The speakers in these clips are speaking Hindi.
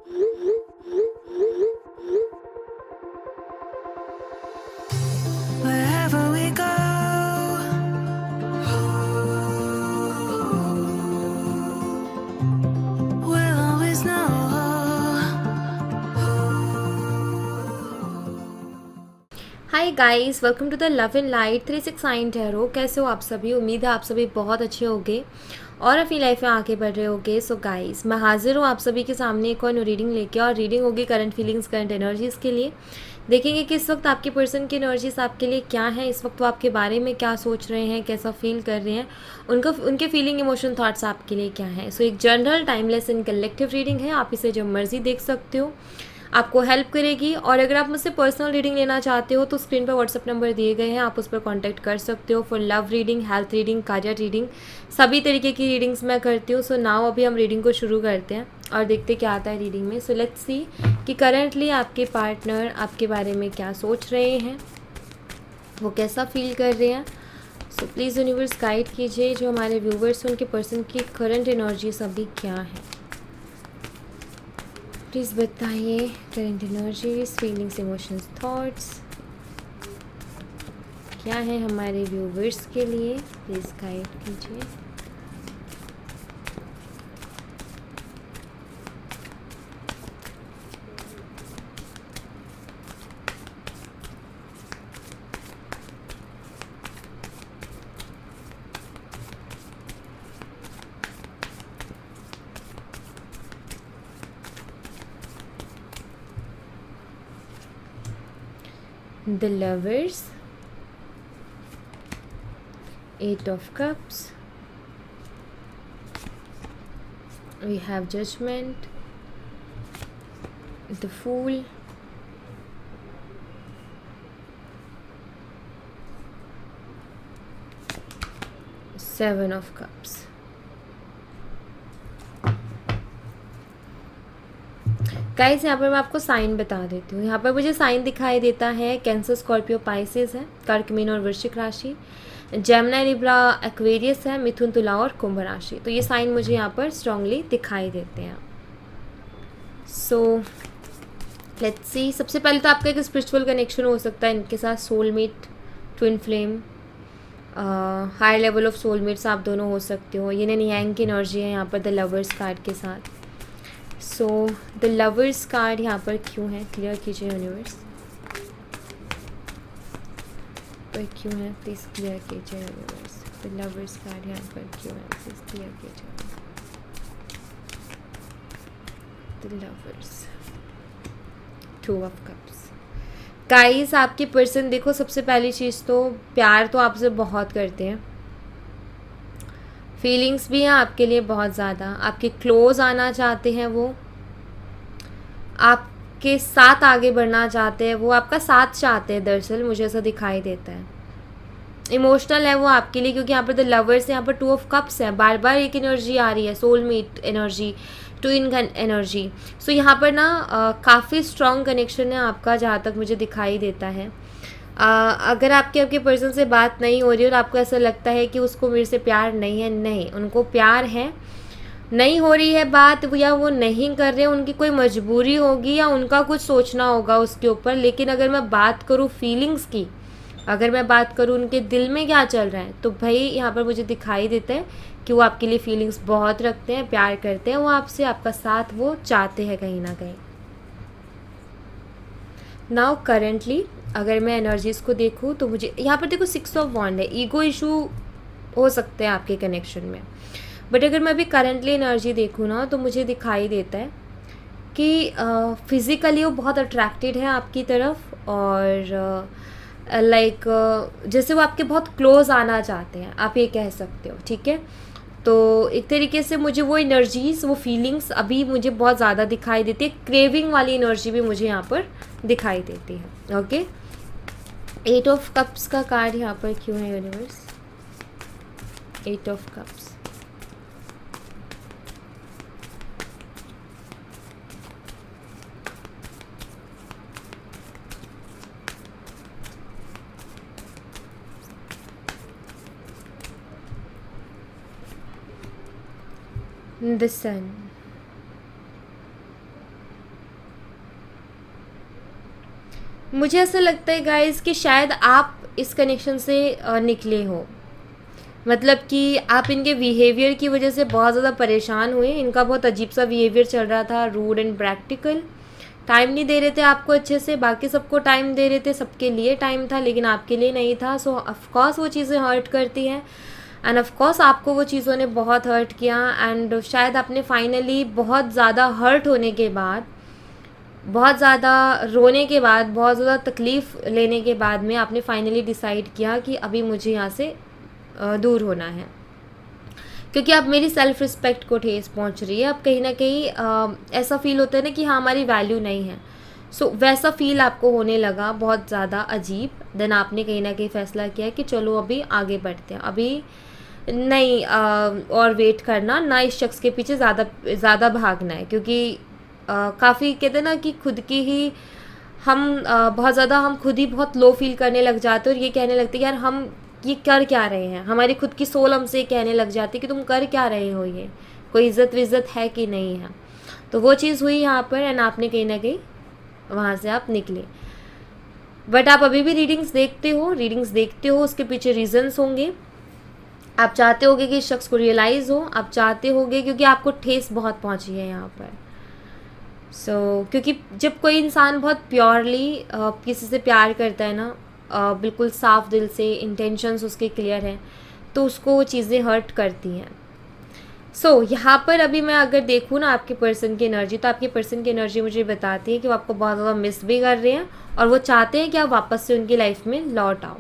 Wherever we go, we'll always know. Hi guys, welcome to the love in light 369 tarot. कैसे हो आप सभी? उम्मीद है आप सभी बहुत अच्छे होंगे और अपनी लाइफ में आगे बढ़ रहे होंगे। सो गाइस, मैं हाजिर हूँ आप सभी के सामने एक और न्यू रीडिंग लेके, और रीडिंग होगी करंट फीलिंग्स, करंट एनर्जीज़ के लिए। देखेंगे कि इस वक्त आपके पर्सन की एनर्जीज आपके लिए क्या है, इस वक्त वो आपके बारे में क्या सोच रहे हैं, कैसा फील कर रहे हैं, उनके फीलिंग, इमोशन, थॉट्स आपके लिए क्या है। सो एक general, timeless and collective reading है। आप इसे जब मर्जी देख सकते हो, आपको हेल्प करेगी। और अगर आप मुझसे पर्सनल रीडिंग लेना चाहते हो तो स्क्रीन पर व्हाट्सअप नंबर दिए गए हैं, आप उस पर कांटेक्ट कर सकते हो for love reading, health reading, career reading, सभी तरीके की रीडिंग्स मैं करती हूँ। सो नाउ अभी हम रीडिंग को शुरू करते हैं और देखते क्या आता है रीडिंग में। सो लेट्स सी कि करंटली आपके पार्टनर आपके बारे में क्या सोच रहे हैं, वो कैसा फील कर रहे हैं। सो प्लीज़ यूनिवर्स गाइड कीजिए जो हमारे व्यूवर्स हैं, उनके पर्सन की करंट एनर्जीज अभी क्या है। प्लीज़ बताइए current energies, feelings, emotions, thoughts क्या है हमारे व्यूवर्स के लिए। प्लीज़ गाइड कीजिए। The Lovers, Eight of Cups, we have Judgment, the Fool, Seven of Cups. Guys, यहाँ पर मैं आपको साइन बता देती हूँ। यहाँ पर मुझे साइन दिखाई देता है कैंसर, स्कॉर्पियो, पाइसेस है, कर्क, मीन और वृश्चिक राशि, जेमिनी, लिब्रा, एक्वेरियस है, मिथुन, तुला और कुंभ राशि। तो ये साइन मुझे यहाँ पर स्ट्रांगली दिखाई देते हैं। So let's see. सबसे पहले तो आपका एक स्पिरिचुअल कनेक्शन हो सकता है इनके साथ, soulmate, twin flame, high level of soulmates आप दोनों हो सकते हो। ये यांग की एनर्जी है यहाँ पर द लवर्स कार्ड के साथ। सो द लवर्स कार्ड यहाँ पर क्यों है, क्लियर कीजिए यूनिवर्स, पर क्यों है प्लीज़ क्लियर कीजिए यूनिवर्स। द लवर्स कार्ड यहाँ पर क्यों है, प्लीज़ क्लियर कीजिए। The lovers, two of cups. Guys, आपके पर्सन देखो, सबसे पहली चीज़ तो प्यार तो आपसे बहुत करते हैं, फीलिंग्स भी हैं आपके लिए बहुत ज़्यादा, आपके क्लोज आना चाहते हैं, वो आपके साथ आगे बढ़ना चाहते हैं, वो आपका साथ चाहते हैं। दरअसल मुझे ऐसा दिखाई देता है, इमोशनल है वो आपके लिए, क्योंकि यहाँ पर द लवर्स है, यहाँ पर टू ऑफ कप्स है, बार बार एक एनर्जी आ रही है, सोलमेट एनर्जी, ट्विन एनर्जी। सो यहाँ पर ना काफ़ी स्ट्रॉन्ग कनेक्शन है आपका, जहाँ तक मुझे दिखाई देता है। अगर आपके पर्सन से बात नहीं हो रही और आपको ऐसा लगता है कि उसको मेरे से प्यार नहीं है, नहीं, उनको प्यार है, नहीं हो रही है बात, या वो नहीं कर रहे, उनकी कोई मजबूरी होगी या उनका कुछ सोचना होगा उसके ऊपर। लेकिन अगर मैं बात करूँ फीलिंग्स की, अगर मैं बात करूँ उनके दिल में क्या चल रहा है, तो भाई यहाँ पर मुझे दिखाई देता है कि वो आपके लिए फीलिंग्स बहुत रखते हैं, प्यार करते हैं, वो आपसे, आपका साथ वो चाहते हैं कहीं ना कहीं। नाउ करेंटली अगर मैं एनर्जीज़ को देखूँ तो मुझे यहाँ पर देखो 6 ऑफ वॉन्ड है, ईगो इशू हो सकते हैं आपके कनेक्शन में। बट अगर मैं अभी करेंटली एनर्जी देखूँ ना, तो मुझे दिखाई देता है कि फिज़िकली वो बहुत अट्रैक्टेड है आपकी तरफ, और लाइक जैसे वो आपके बहुत क्लोज आना चाहते हैं, आप ये कह सकते हो, ठीक है। तो एक तरीके से मुझे वो एनर्जीज, वो फीलिंग्स अभी मुझे बहुत ज़्यादा दिखाई देती है, क्रेविंग वाली एनर्जी भी मुझे यहाँ पर दिखाई देती है। ओके, 8 ऑफ कप्स का कार्ड यहाँ पर क्यों है यूनिवर्स। 8 ऑफ कप्स, द सन, मुझे ऐसा लगता है गाइस कि शायद आप इस कनेक्शन से निकले हो, मतलब कि आप इनके बिहेवियर की वजह से बहुत ज़्यादा परेशान हुए। इनका बहुत अजीब सा बिहेवियर चल रहा था, रूड एंड प्रैक्टिकल, टाइम नहीं दे रहे थे आपको अच्छे से। बाकी सबको टाइम दे रहे थे, सबके लिए टाइम था, लेकिन आपके लिए नहीं था। सो ऑफकोर्स वो चीज़ें हर्ट करती हैं, एंड ऑफकोर्स आपको वो चीज़ों ने बहुत हर्ट किया। एंड शायद आपने फाइनली बहुत ज़्यादा हर्ट होने के बाद, बहुत ज़्यादा रोने के बाद, बहुत ज़्यादा तकलीफ़ लेने के बाद में आपने फाइनली डिसाइड किया कि अभी मुझे यहाँ से दूर होना है, क्योंकि अब मेरी सेल्फ़ रिस्पेक्ट को ठेस पहुँच रही है। अब कहीं ना कहीं ऐसा फ़ील होता है ना कि हाँ हमारी वैल्यू नहीं है। सो वैसा फ़ील आपको होने लगा, बहुत ज़्यादा अजीब। देन आपने कहीं ना कहीं फ़ैसला किया कि चलो अभी आगे बढ़ते हैं, अभी नहीं और वेट करना ना, इस शख्स के पीछे ज़्यादा भागना है। क्योंकि काफ़ी कहते हैं ना कि खुद की ही हम बहुत ज़्यादा हम खुद ही बहुत लो फील करने लग जाते हैं, और ये कहने लगते हैं यार हम ये कर क्या रहे हैं। हमारी खुद की सोल हमसे कहने लग जाती है कि तुम कर क्या रहे हो, ये कोई इज़्ज़त विज़्ज़त है कि नहीं है। तो वो चीज़ हुई यहाँ पर, एंड आपने कहीं ना कहीं वहाँ से आप निकले। बट आप अभी भी रीडिंग्स देखते हो, उसके पीछे रीज़न्स होंगे। आप चाहते होगे कि इस शख्स को रियलाइज़ हो, आप चाहते होगे, क्योंकि आपको ठेस बहुत पहुँची है यहाँ पर। क्योंकि जब कोई इंसान बहुत प्योरली किसी से प्यार करता है ना, बिल्कुल साफ दिल से, इंटेंशंस उसके क्लियर हैं, तो उसको वो चीज़ें हर्ट करती हैं। यहाँ पर अभी मैं अगर देखूँ ना आपके पर्सन की एनर्जी, तो आपके पर्सन की एनर्जी मुझे बताती है कि वो आपको बहुत ज़्यादा मिस भी कर रहे हैं, और वो चाहते हैं कि आप वापस से उनकी लाइफ में लौट आओ।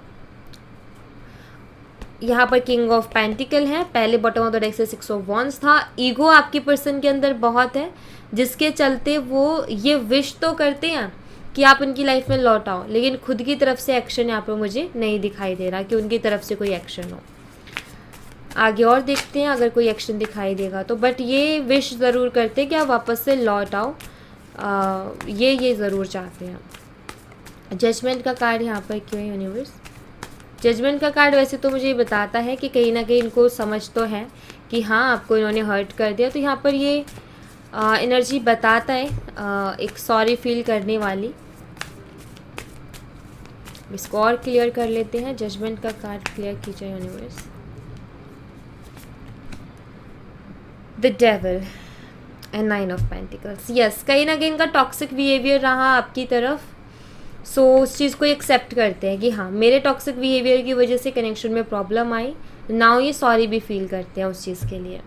यहाँ पर किंग ऑफ पेंटिकल है, पहले बॉटम ऑफ द डेक से 6 ऑफ वॉन्ड्स था। ईगो आपकी पर्सन के अंदर बहुत है, जिसके चलते वो ये विश तो करते हैं कि आप उनकी लाइफ में लौट आओ, लेकिन खुद की तरफ से एक्शन यहाँ पर मुझे नहीं दिखाई दे रहा कि उनकी तरफ से कोई एक्शन हो। आगे और देखते हैं अगर कोई एक्शन दिखाई देगा तो। बट ये विश ज़रूर करते हैं कि आप वापस से लौट आओ, ये ज़रूर चाहते हैं। जजमेंट का कार्ड यहाँ पर क्यों है यूनिवर्स? जजमेंट का कार्ड वैसे तो मुझे ये बताता है कि कहीं ना कहीं इनको समझ तो है कि हाँ आपको इन्होंने हर्ट कर दिया। तो यहाँ पर ये एनर्जी बताता है एक सॉरी फील करने वाली। इसको और क्लियर कर लेते हैं। जजमेंट का कार्ड क्लियर कीजिए universe. The devil and 9 of pentacles. Yes, कहीं ना कहीं इनका टॉक्सिक बिहेवियर रहा आपकी तरफ। उस चीज़ को एक्सेप्ट करते हैं कि हाँ मेरे टॉक्सिक बिहेवियर की वजह से कनेक्शन में प्रॉब्लम आई। नाउ ये सॉरी भी फील करते हैं उस चीज़ के लिए,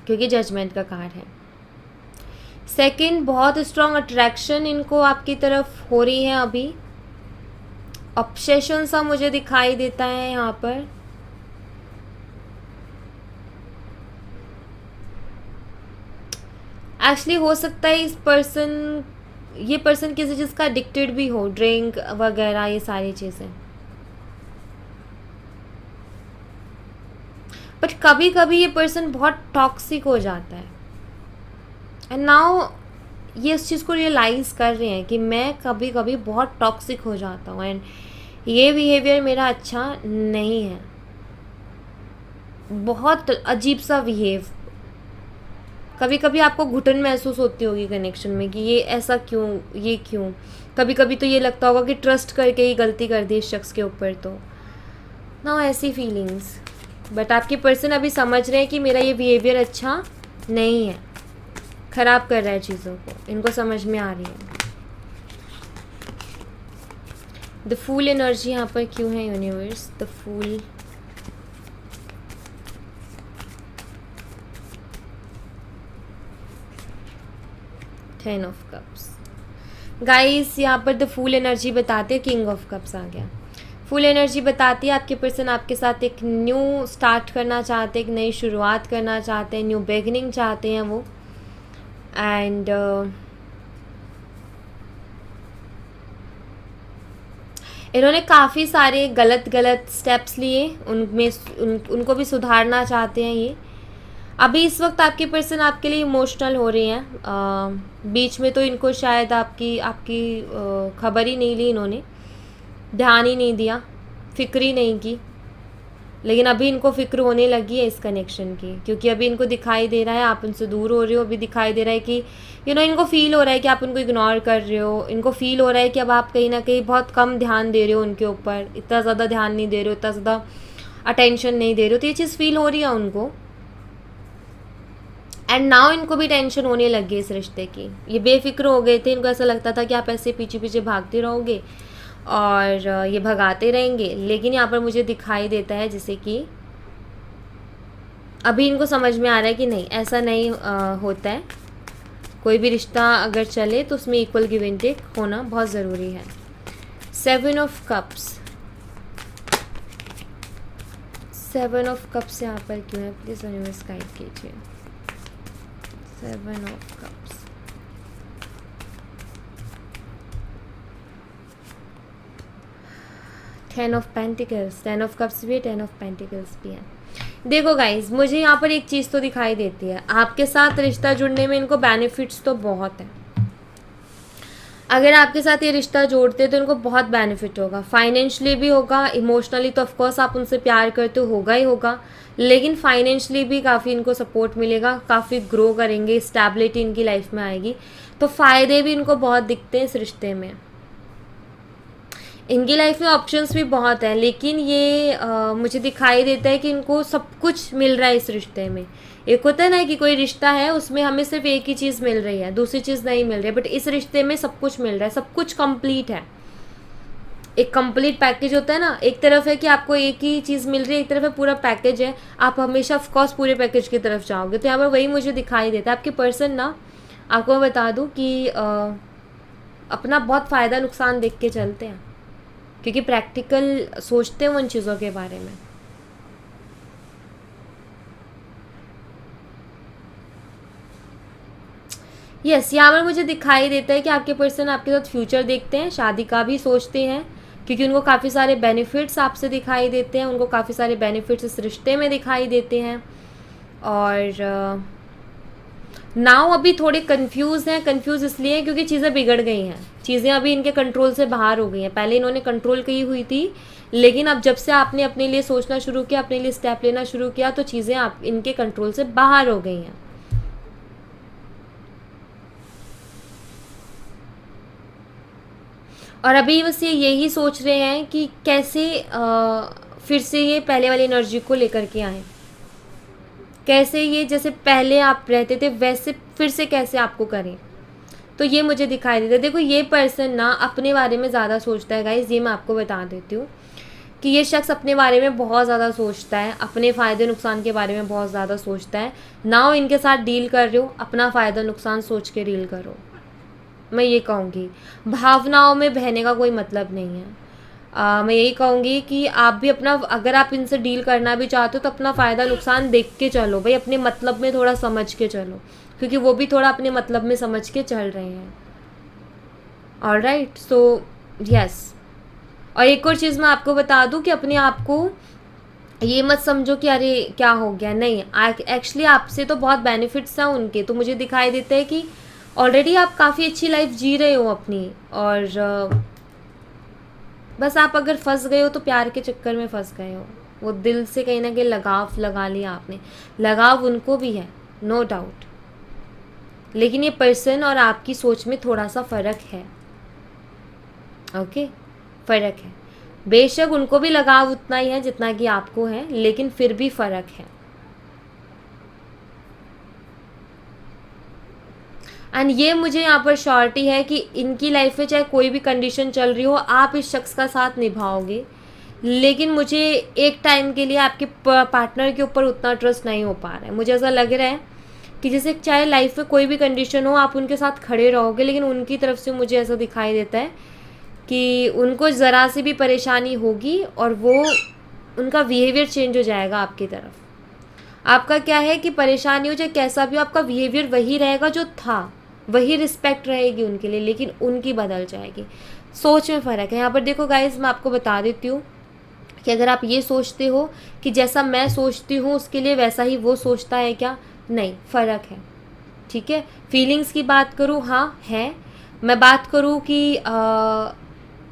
क्योंकि जजमेंट का कार्ड है। सेकंड, बहुत स्ट्रॉन्ग अट्रैक्शन इनको आपकी तरफ हो रही है अभी। ऑब्सेशन सा मुझे दिखाई देता है यहाँ पर। एक्चुअली हो सकता है ये पर्सन किसी चीज़ का एडिक्टेड भी हो, ड्रिंक वगैरह, ये सारी चीज़ें। बट कभी कभी ये पर्सन बहुत टॉक्सिक हो जाता है, एंड नाउ ये इस चीज़ को रियलाइज़ कर रहे हैं कि मैं कभी कभी बहुत टॉक्सिक हो जाता हूँ, एंड ये बिहेवियर मेरा अच्छा नहीं है। बहुत अजीब सा बिहेव। कभी कभी आपको घुटन महसूस होती होगी कनेक्शन में कि ये ऐसा क्यों, ये क्यों। कभी कभी तो ये लगता होगा कि ट्रस्ट करके ही गलती कर दी इस शख्स के ऊपर। तो ना ऐसी फीलिंग्स। बट आपके पर्सन अभी समझ रहे हैं कि मेरा ये बिहेवियर अच्छा नहीं है, ख़राब कर रहा है चीज़ों को, इनको समझ में आ रही है। द फूल एनर्जी यहाँ पर क्यों है universe? The fool, ten of cups. Guys यहाँ पर द फूल एनर्जी बताते हैं, किंग ऑफ कप्स आ गया। फुल एनर्जी बताती है आपके पर्सन आपके साथ एक न्यू स्टार्ट करना चाहते हैं, एक नई शुरुआत करना चाहते हैं, न्यू बिगिनिंग चाहते हैं वो। एंड इन्होंने काफ़ी सारे गलत स्टेप्स लिए, उनको भी सुधारना चाहते हैं ये। अभी इस वक्त आपके पर्सन आपके लिए इमोशनल हो रहे हैं। बीच में तो इनको शायद आपकी खबर ही नहीं ली, इन्होंने ध्यान ही नहीं दिया, फिक्र ही नहीं की। लेकिन अभी इनको फ़िक्र होने लगी है इस कनेक्शन की, क्योंकि अभी इनको दिखाई दे रहा है आप उनसे दूर हो रहे हो। अभी दिखाई दे रहा है कि इनको फ़ील हो रहा है कि आप उनको इग्नोर कर रहे हो। इनको फ़ील हो रहा है कि अब आप कहीं ना कहीं बहुत कम ध्यान दे रहे हो उनके ऊपर, इतना ज़्यादा ध्यान नहीं दे रहे हो, इतना ज़्यादा अटेंशन नहीं दे रहे हो। तो ये चीज़ फ़ील हो रही है उनको। एंड नाउ इनको भी टेंशन होने लगी इस रिश्ते की। ये बेफिक्र हो गए थे, इनको ऐसा लगता था कि आप ऐसे पीछे पीछे भागते रहोगे और ये भगाते रहेंगे। लेकिन यहाँ पर मुझे दिखाई देता है जैसे कि अभी इनको समझ में आ रहा है कि नहीं, ऐसा नहीं होता है। कोई भी रिश्ता अगर चले तो उसमें इक्वल गिव एंड टेक होना बहुत ज़रूरी है। 7 ऑफ कप्स, 7 ऑफ कप्स यहाँ पर क्यों है? प्लीज़ यूनिवर्स गाइड कीजिए। 7 of cups, ten of pentacles, 10 of cups भी है, 10 ऑफ पेंटिकल्स भी है। देखो गाइज, मुझे यहाँ पर एक चीज़ तो दिखाई देती है, आपके साथ रिश्ता जुड़ने में इनको बेनिफिट्स तो बहुत है। अगर आपके साथ ये रिश्ता जोड़ते हैं तो इनको बहुत बेनिफिट होगा, फाइनेंशियली भी होगा, इमोशनली तो ऑफकोर्स आप उनसे प्यार करते हो, होगा ही होगा, लेकिन फाइनेंशियली भी काफ़ी इनको सपोर्ट मिलेगा, काफ़ी ग्रो करेंगे, स्टेबिलिटी इनकी लाइफ में आएगी। तो फ़ायदे भी इनको बहुत दिखते हैं इस रिश्ते में। इनकी लाइफ में ऑप्शंस भी बहुत हैं, लेकिन ये मुझे दिखाई देता है कि इनको सब कुछ मिल रहा है इस रिश्ते में। एक होता है ना कि कोई रिश्ता है उसमें हमें सिर्फ एक ही चीज़ मिल रही है, दूसरी चीज़ नहीं मिल रही है, बट इस रिश्ते में सब कुछ मिल रहा है, सब कुछ कंप्लीट है। एक कंप्लीट पैकेज होता है ना, एक तरफ है कि आपको एक ही चीज़ मिल रही है, एक तरफ है पूरा पैकेज है, आप हमेशा ऑफकोर्स पूरे पैकेज की तरफ जाओगे। तो यहाँ पर वही मुझे दिखाई देता है। आपके पर्सन ना, आपको मैं बता दूँ कि अपना बहुत फ़ायदा नुकसान देख के चलते हैं, क्योंकि प्रैक्टिकल सोचते हैं उन चीज़ों के बारे में। यस, यहाँ पर मुझे दिखाई देता है कि आपके पर्सन आपके साथ फ्यूचर देखते हैं, शादी का भी सोचते हैं, क्योंकि उनको काफ़ी सारे बेनिफिट्स आपसे दिखाई देते हैं, उनको काफ़ी सारे बेनिफिट्स इस रिश्ते में दिखाई देते हैं। और नाउ अभी थोड़े कंफ्यूज हैं। कंफ्यूज इसलिए क्योंकि चीज़ें बिगड़ गई हैं, चीज़ें अभी इनके कंट्रोल से बाहर हो गई हैं। पहले इन्होंने कंट्रोल की हुई थी, लेकिन अब जब से आपने अपने लिए सोचना शुरू किया, अपने लिए स्टेप लेना शुरू किया, तो चीज़ें आप इनके कंट्रोल से बाहर हो गई हैं। और अभी बस ये यही सोच रहे हैं कि कैसे फिर से ये पहले वाली एनर्जी को लेकर के आएँ, कैसे ये जैसे पहले आप रहते थे वैसे फिर से कैसे आपको करें। तो ये मुझे दिखाई देता है। देखो, ये पर्सन ना अपने बारे में ज़्यादा सोचता है गाइज, ये मैं आपको बता देती हूँ कि ये शख्स अपने बारे में बहुत ज़्यादा सोचता है, अपने फ़ायदे नुकसान के बारे में बहुत ज़्यादा सोचता है। नाउ इनके साथ डील कर रहे हो, अपना फ़ायदा नुकसान सोच के डील करो, मैं ये कहूँगी। भावनाओं में बहने का कोई मतलब नहीं है। मैं यही कहूँगी कि आप भी अपना, अगर आप इनसे डील करना भी चाहते हो तो अपना फ़ायदा नुकसान देख के चलो भाई, अपने मतलब में थोड़ा समझ के चलो, क्योंकि वो भी थोड़ा अपने मतलब में समझ के चल रहे हैं। Alright, so yes. और एक और चीज़ मैं आपको बता दूं कि अपने आप को ये मत समझो कि अरे क्या हो गया, नहीं, एक्चुअली आपसे तो बहुत बेनिफिट्स हैं उनके। तो मुझे दिखाई देता है कि ऑलरेडी आप काफ़ी अच्छी लाइफ जी रहे हो अपनी, और बस आप अगर फंस गए हो तो प्यार के चक्कर में फंस गए हो। वो दिल से कहीं ना कहीं लगाव लगा लिया आपने, लगाव उनको भी है, नो डाउट, लेकिन ये पर्सन और आपकी सोच में थोड़ा सा फ़र्क है। ओके, फ़र्क है। बेशक उनको भी लगाव उतना ही है जितना कि आपको है, लेकिन फिर भी फ़र्क है। एंड ये मुझे यहाँ पर श्योरिटी है कि इनकी लाइफ में चाहे कोई भी कंडीशन चल रही हो, आप इस शख्स का साथ निभाओगे। लेकिन मुझे एक टाइम के लिए आपके पार्टनर के ऊपर उतना ट्रस्ट नहीं हो पा रहा है। मुझे ऐसा लग रहा है कि जैसे चाहे लाइफ में कोई भी कंडीशन हो, आप उनके साथ खड़े रहोगे, लेकिन उनकी तरफ से मुझे ऐसा दिखाई देता है कि उनको ज़रा सी भी परेशानी होगी और वो उनका बिहेवियर चेंज हो जाएगा आपकी तरफ। आपका क्या है कि परेशानी हो चाहे कैसा भी हो, आपका बिहेवियर वही रहेगा जो था, वही रिस्पेक्ट रहेगी उनके लिए, लेकिन उनकी बदल जाएगी। सोच में फ़र्क है। यहाँ पर देखो गाइज, मैं आपको बता देती हूँ कि अगर आप ये सोचते हो कि जैसा मैं सोचती हूँ उसके लिए वैसा ही वो सोचता है, क्या नहीं, फ़र्क है। ठीक है, फीलिंग्स की बात करूँ, हाँ है। मैं बात करूँ कि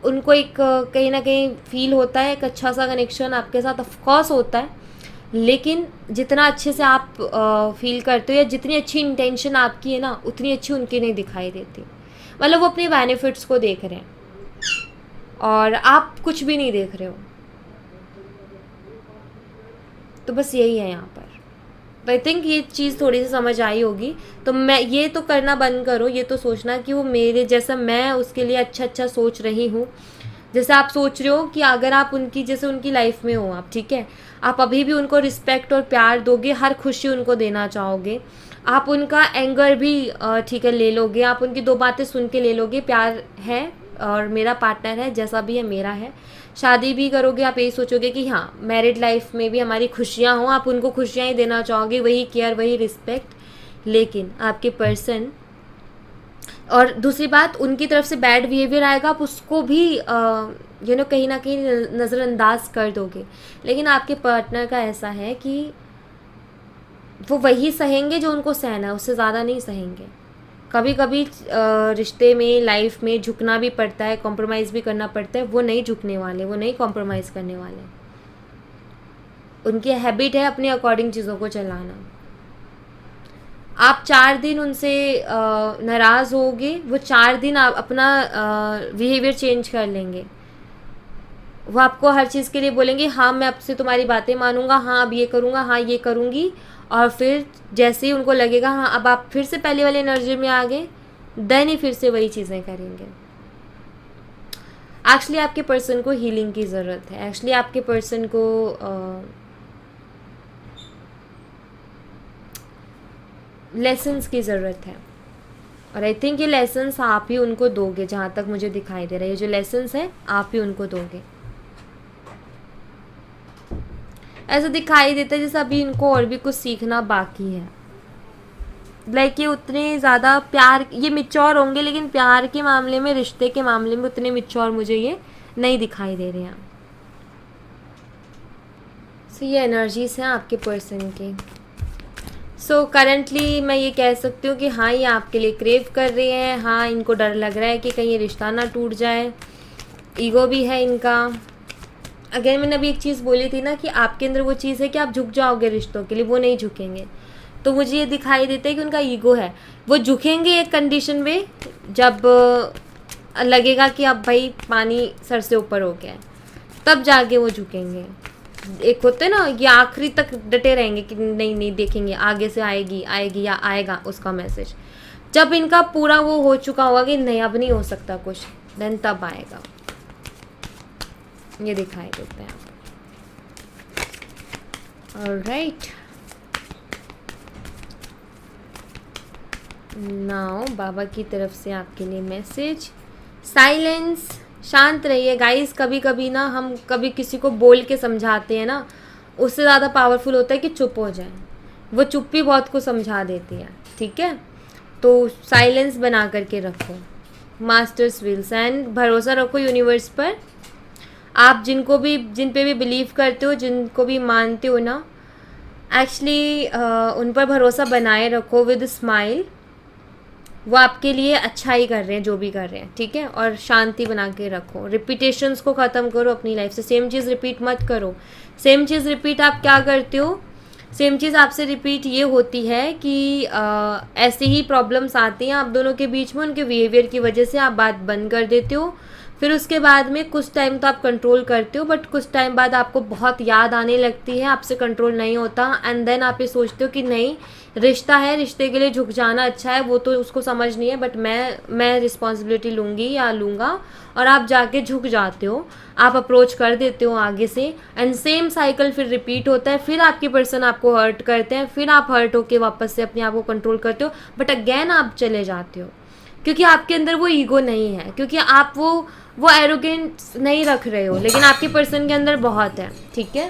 उनको एक कहीं ना कहीं फील होता है, एक अच्छा सा कनेक्शन आपके साथ ऑफ कोर्स होता है, लेकिन जितना अच्छे से आप फील करते हो या जितनी अच्छी इंटेंशन आपकी है ना, उतनी अच्छी उनकी नहीं दिखाई देती। मतलब वो अपने बेनिफिट्स को देख रहे हैं और आप कुछ भी नहीं देख रहे हो। तो बस यही है यहाँ पर। तो आई थिंक ये चीज़ थोड़ी सी समझ आई होगी। तो मैं ये तो करना बंद करो, ये तो सोचना कि वो मेरे जैसा मैं उसके लिए अच्छा अच्छा सोच रही हूँ। जैसे आप सोच रहे हो कि अगर आप उनकी जैसे उनकी लाइफ में हो आप, ठीक है, आप अभी भी उनको रिस्पेक्ट और प्यार दोगे, हर खुशी उनको देना चाहोगे, आप उनका एंगर भी ठीक है ले लोगे, आप उनकी दो बातें सुन के ले लोगे, प्यार है और मेरा पार्टनर है, जैसा भी है मेरा है। शादी भी करोगे आप यही सोचोगे कि हाँ मैरिड लाइफ में भी हमारी खुशियाँ हों, आप उनको खुशियाँ ही देना चाहोगे, वही केयर वही रिस्पेक्ट। लेकिन आपके पर्सन, और दूसरी बात उनकी तरफ से बैड बिहेवियर आएगा, आप उसको भी कहीं ना कहीं नज़रअंदाज कर दोगे। लेकिन आपके पार्टनर का ऐसा है कि वो वही सहेंगे जो उनको सहना है, उससे ज़्यादा नहीं सहेंगे। कभी कभी रिश्ते में लाइफ में झुकना भी पड़ता है, कॉम्प्रोमाइज़ भी करना पड़ता है। वो नहीं झुकने वाले, वो नहीं कॉम्प्रोमाइज़ करने वाले। उनकी हैबिट है अपने अकॉर्डिंग चीज़ों को चलाना। आप 4 दिन उनसे नाराज़ होगे, वो 4 दिन आप अपना बिहेवियर चेंज कर लेंगे। वो आपको हर चीज़ के लिए बोलेंगे हाँ मैं आपसे तुम्हारी बातें मानूंगा, हाँ अब ये करूँगा, हाँ ये करूँगी। और फिर जैसे ही उनको लगेगा हाँ अब आप फिर से पहले वाले एनर्जी में आ गए, देन ही फिर से वही चीज़ें करेंगे। एक्चुअली आपके पर्सन को हीलिंग की ज़रूरत है। एक्चुअली आपके पर्सन को लेसन्स की ज़रूरत है। और आई थिंक ये लेसन्स आप ही उनको दोगे, जहाँ तक मुझे दिखाई दे रहा है ये जो लेसन्स हैं आप ही उनको दोगे। ऐसा दिखाई देता है जैसे अभी इनको और भी कुछ सीखना बाकी है। लाइक ये उतने ज़्यादा प्यार, ये मिच्योर होंगे लेकिन प्यार के मामले में, रिश्ते के मामले में उतने मिच्योर मुझे ये नहीं दिखाई दे रहे हैं। सो ये एनर्जीज हैं आपके पर्सन की। सो करेंटली मैं ये कह सकती हूँ कि हाँ ये आपके लिए क्रेव कर रहे हैं, हाँ इनको डर लग रहा है कि कहीं ये रिश्ता ना टूट जाए, ईगो भी है इनका। अगेन मैंने अभी एक चीज़ बोली थी ना कि आपके अंदर वो चीज़ है कि आप झुक जाओगे रिश्तों के लिए, वो नहीं झुकेंगे। तो मुझे ये दिखाई देता है कि उनका ईगो है। वो झुकेंगे एक कंडीशन में, जब लगेगा कि अब भाई पानी सर से ऊपर हो गया है, तब जाके वो झुकेंगे। एक होते ना ये आखिरी तक डटे रहेंगे कि नहीं नहीं देखेंगे आगे से आएगी आएगी या आएगा उसका मैसेज। जब इनका पूरा वो हो चुका होगा कि नहीं अब नहीं हो सकता कुछ, देन तब आएगा। ये दिखाई देता है। ऑलराइट, नाउ बाबा की तरफ से आपके लिए मैसेज, साइलेंस। शांत रहिए गाइस। कभी कभी ना हम कभी किसी को बोल के समझाते हैं ना, उससे ज़्यादा पावरफुल होता है कि चुप हो जाए। वो चुप भी बहुत कुछ समझा देती है, ठीक है। तो साइलेंस बना करके रखो, मास्टर्स विल्स, एंड भरोसा रखो यूनिवर्स पर। आप जिन पे भी बिलीव करते हो, जिनको भी मानते हो ना, एक्चुअली उन पर भरोसा बनाए रखो विद स्माइल। वो आपके लिए अच्छा ही कर रहे हैं जो भी कर रहे हैं, ठीक है। और शांति बना के रखो, रिपीटेशंस को ख़त्म करो अपनी लाइफ से। सेम चीज़ रिपीट मत करो। सेम चीज़ रिपीट आप क्या करते हो, सेम चीज़ आपसे रिपीट ये होती है कि ऐसी ही प्रॉब्लम्स आती हैं आप दोनों के बीच में, उनके बिहेवियर की वजह से आप बात बंद कर देते हो। फिर उसके बाद में कुछ टाइम तो आप कंट्रोल करते हो, बट कुछ टाइम बाद आपको बहुत याद आने लगती है, आपसे कंट्रोल नहीं होता, एंड देन आप ये सोचते हो कि नहीं रिश्ता है, रिश्ते के लिए झुक जाना अच्छा है। वो तो उसको समझ नहीं है, बट मैं रिस्पॉन्सिबिलिटी लूँगी या लूँगा, और आप जाके झुक जाते हो, आप अप्रोच कर देते हो आगे से, एंड सेम साइकिल फिर रिपीट होता है। फिर आपके पर्सन आपको हर्ट करते हैं, फिर आप हर्ट होके वापस से अपने आप को कंट्रोल करते हो, बट अगेन आप चले जाते हो, क्योंकि आपके अंदर वो ईगो नहीं है, क्योंकि आप वो एरोगेंस नहीं रख रहे हो, लेकिन आपके पर्सन के अंदर बहुत है, ठीक है।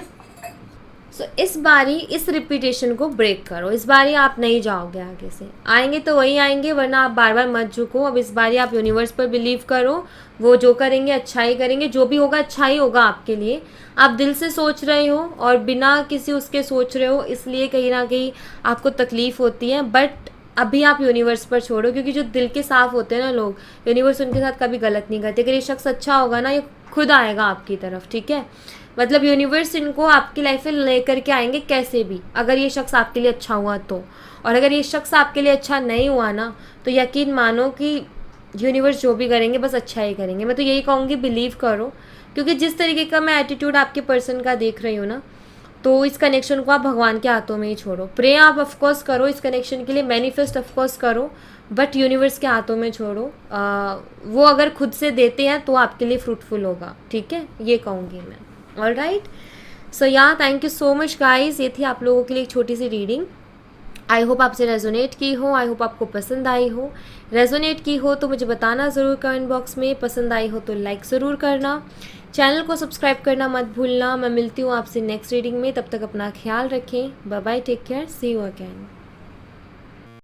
सो इस बारी इस रिपीटेशन को ब्रेक करो। इस बारी आप नहीं जाओगे आगे से, आएंगे तो वही आएंगे, वरना आप बार बार मत झुको। अब इस बारी आप यूनिवर्स पर बिलीव करो, वो जो करेंगे अच्छा ही करेंगे, जो भी होगा अच्छा ही होगा आपके लिए। आप दिल से सोच रहे हो और बिना किसी उसके सोच रहे हो, इसलिए कहीं ना कहीं आपको तकलीफ़ होती है, बट अभी आप यूनिवर्स पर छोड़ो, क्योंकि जो दिल के साफ होते हैं ना लोग, यूनिवर्स उनके साथ कभी गलत नहीं करते। अगर ये शख्स अच्छा होगा ना, ये खुद आएगा आपकी तरफ, ठीक है। मतलब यूनिवर्स इनको आपकी लाइफ में लेकर के आएंगे कैसे भी, अगर ये शख्स आपके लिए अच्छा हुआ तो। और अगर ये शख्स आपके लिए अच्छा नहीं हुआ ना, तो यकीन मानो कि यूनिवर्स जो भी करेंगे बस अच्छा ही करेंगे। मैं तो यही कहूँगी, बिलीव करो, क्योंकि जिस तरीके का मैं एटीट्यूड आपके पर्सन का देख रही हूँ ना, तो इस कनेक्शन को आप भगवान के हाथों में ही छोड़ो। प्रे आप ऑफकोर्स करो इस कनेक्शन के लिए, मैनिफेस्ट ऑफकोर्स करो, बट यूनिवर्स के हाथों में छोड़ो। वो अगर खुद से देते हैं तो आपके लिए फ्रूटफुल होगा, ठीक है, ये कहूँगी मैं। ऑल राइट, सो या thank you so much guys. ये थी आप लोगों के लिए एक छोटी सी रीडिंग। आई होप आपसे रेजोनेट की हो, आई होप आपको पसंद आई हो। रेजोनेट की हो तो मुझे बताना ज़रूर कमेंट बॉक्स में, पसंद आई हो तो लाइक ज़रूर करना, चैनल को सब्सक्राइब करना मत भूलना। मैं मिलती हूँ आपसे नेक्स्ट रीडिंग में, तब तक अपना ख्याल रखें। Bye bye, take care, see you again.